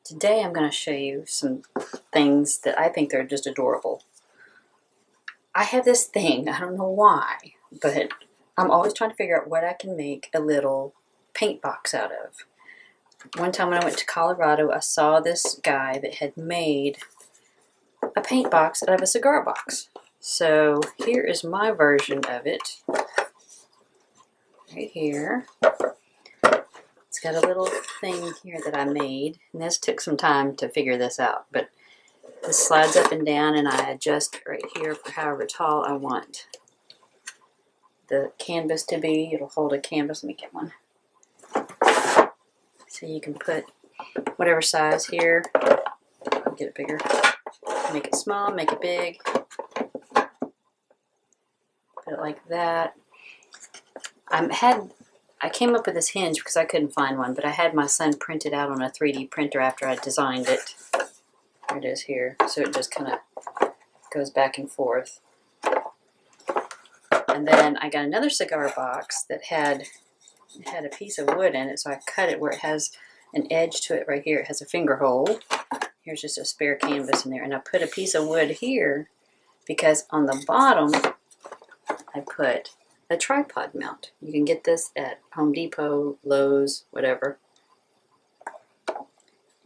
Today I'm going to show you some things that I think they're just adorable. I have this thing, I don't know why, but I'm always trying to figure out what I can make a little paint box out of. One time when I went to Colorado, I saw this guy that had made a paint box out of a cigar box. So here is my version of it, right here. It's got a little thing here that I made, and this took some time to figure this out, but this slides up and down, and I adjust right here for however tall I want the canvas to be. It'll hold a canvas. Let me get one. So you can put whatever size here. I'll get it bigger. Make it small, make it big. Put it like that. I came up with this hinge because I couldn't find one, but I had my son print it out on a 3D printer after I designed it. There it is here. So it just kind of goes back and forth. And then I got another cigar box that had a piece of wood in it, so I cut it where it has an edge to it right here. It has a finger hole. Here's just a spare canvas in there. And I put a piece of wood here because on the bottom I put a tripod mount. You can get this at Home Depot, Lowe's, whatever.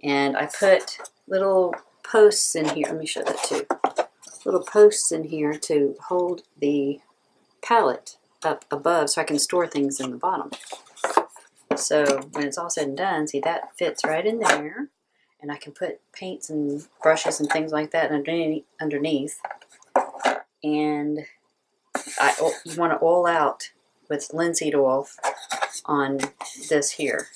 And I put little posts in here. Let me show that too. Little posts in here to hold the palette up above so I can store things in the bottom. So when it's all said and done, see, that fits right in there. And I can put paints and brushes and things like that underneath. And you want to oil out with linseed oil on this here,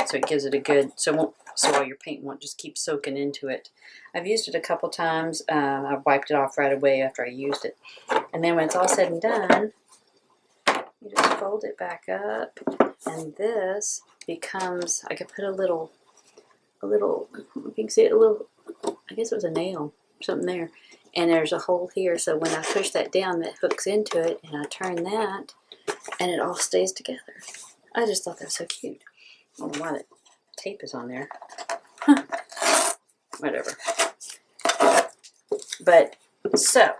so it gives it a good, so all your paint won't just keep soaking into it. I've used it a couple times. I've wiped it off right away after I used it, and then when it's all said and done, you just fold it back up, and this becomes, I could put a little, you can see it, I guess it was a nail, something there. And there's a hole here, so when I push that down, that hooks into it, and I turn that, and it all stays together. I just thought that was so cute. I don't know why that tape is on there. Huh. Whatever. But, so,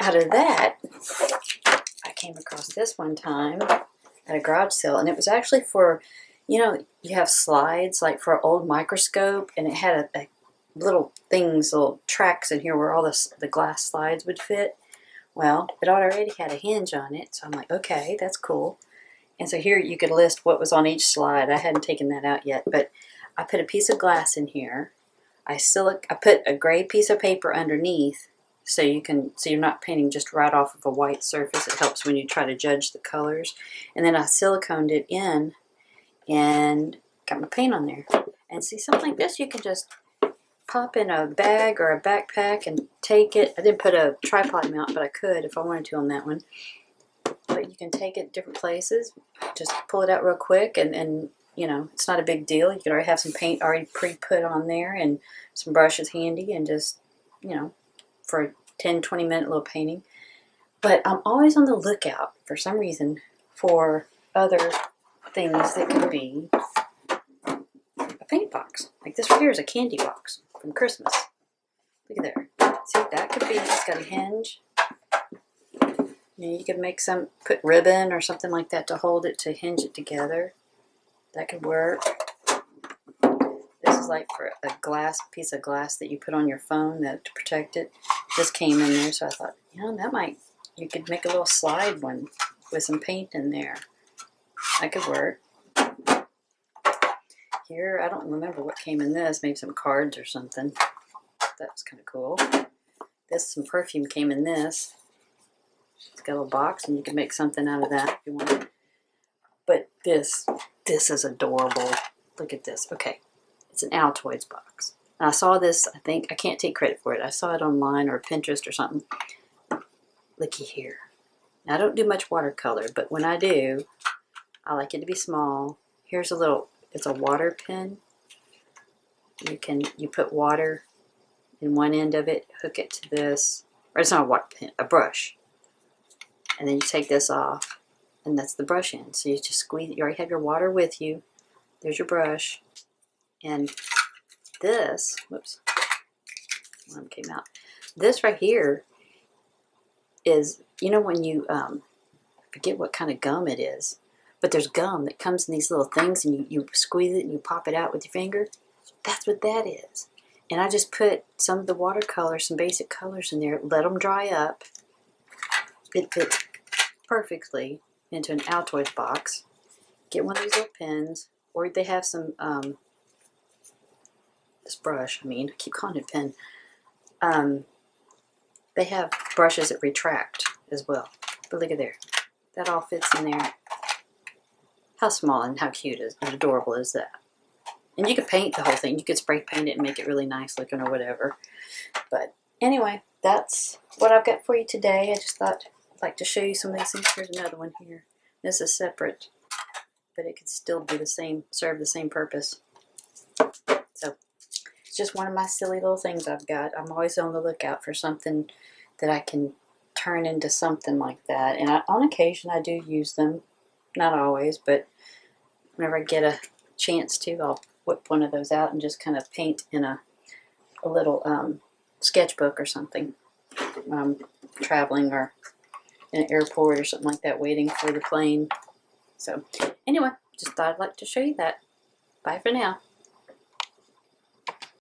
out of that, I came across this one time at a garage sale, and it was actually for, you know, you have slides, like for an old microscope, and it had a little things, little tracks in here where all the glass slides would fit. Well, it already had a hinge on it, so I'm like, okay, that's cool. And so here you could list what was on each slide. I hadn't taken that out yet, but I put a piece of glass in here. I put a gray piece of paper underneath so you're not painting just right off of a white surface. It helps when you try to judge the colors. And then I siliconed it in and got my paint on there. And see, something like this you can just pop in a bag or a backpack and take it. I didn't put a tripod mount, but I could if I wanted to on that one. But you can take it different places. Just pull it out real quick, and you know, it's not a big deal. You can already have some paint already pre-put on there and some brushes handy, and just, you know, for a 10-20 minute little painting. But I'm always on the lookout for some reason for other things that could be a paint box. Like this right here is a candy box from Christmas. Look at there. See, that could be, it's got a hinge. You know, you could make put ribbon or something like that to hold it, to hinge it together. That could work. This is like for a piece of glass that you put on your phone to protect it. This came in there, so I thought, you know, you could make a little slide one with some paint in there. That could work. Here, I don't remember what came in this. Maybe some cards or something. That was kind of cool. Some perfume came in this. It's got a little box, and you can make something out of that if you want. But this is adorable. Look at this. Okay, it's an Altoids box. And I saw this, I can't take credit for it. I saw it online or Pinterest or something. Looky here. Now, I don't do much watercolor, but when I do, I like it to be small. Here's it's a water pen. You put water in one end of it, hook it to this, or it's not a water pen, a brush. And then you take this off, and that's the brush end. So you just squeeze, you already have your water with you. There's your brush, and this, whoops, one came out. This right here is, you know, when you, I forget what kind of gum it is, but there's gum that comes in these little things and you squeeze it and you pop it out with your finger. That's what that is. And I just put some of the watercolor, some basic colors in there, let them dry up. It fits perfectly into an Altoids box. Get one of these little pens, or they have some, this brush, I keep calling it pen. They have brushes that retract as well. But look at there. That all fits in there. How small and how cute and adorable is that? And you could paint the whole thing. You could spray paint it and make it really nice looking or whatever. But anyway, that's what I've got for you today. I just thought I'd like to show you some of these things. Here's another one here. This is separate, but it could still be the same, serve the same purpose. So it's just one of my silly little things I've got. I'm always on the lookout for something that I can turn into something like that. And on occasion I do use them. Not always, but whenever I get a chance to, I'll whip one of those out and just kind of paint in a little sketchbook or something when I'm traveling or in an airport or something like that, waiting for the plane. So anyway, just thought I'd like to show you that. Bye for now.